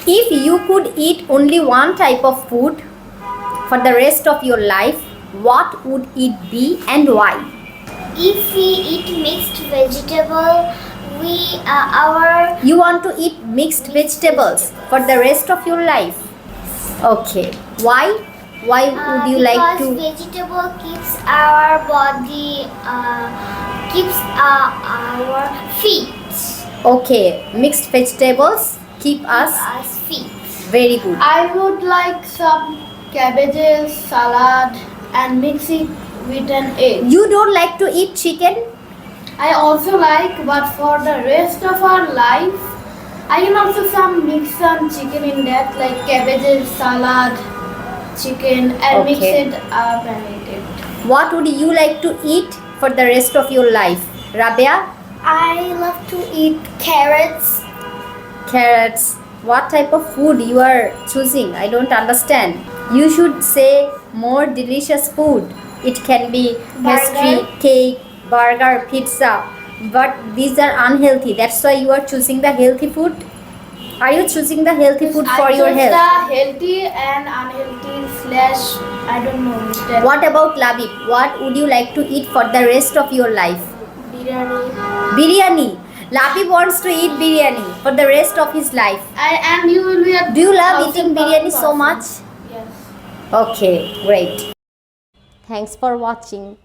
If you could eat only one type of food for the rest of your life, what would it be and why? If we eat mixed vegetable, our You want to eat mixed vegetables for the rest of your life. Okay. Why? Why would you like because to? vegetable keeps our body keeps our feet Okay, mixed vegetables keep us feet. very good. I would like some cabbages, salad, and mix it with an egg. You don't like to eat chicken? I also like, but for the rest of our life, I can also mix some chicken in that, like cabbages, salad, chicken, and mix Okay. it up and eat it. What would you like to eat for the rest of your life? Rabia? I love to eat carrots. Carrots. What type of food you are choosing? I don't understand. You should say more delicious food. It can be pastry, cake, burger, pizza. But these are unhealthy. That's why you are choosing the healthy food. Are you choosing the healthy food for your health? The healthy and unhealthy slash, I don't know. That What about Labib? What would you like to eat for the rest of your life? biryani. Biryani. Labib wants to eat biryani for the rest of his life. And you will be a Do you love 1,000 eating pound biryani so person. much? Yes. Okay, great. Thanks for watching.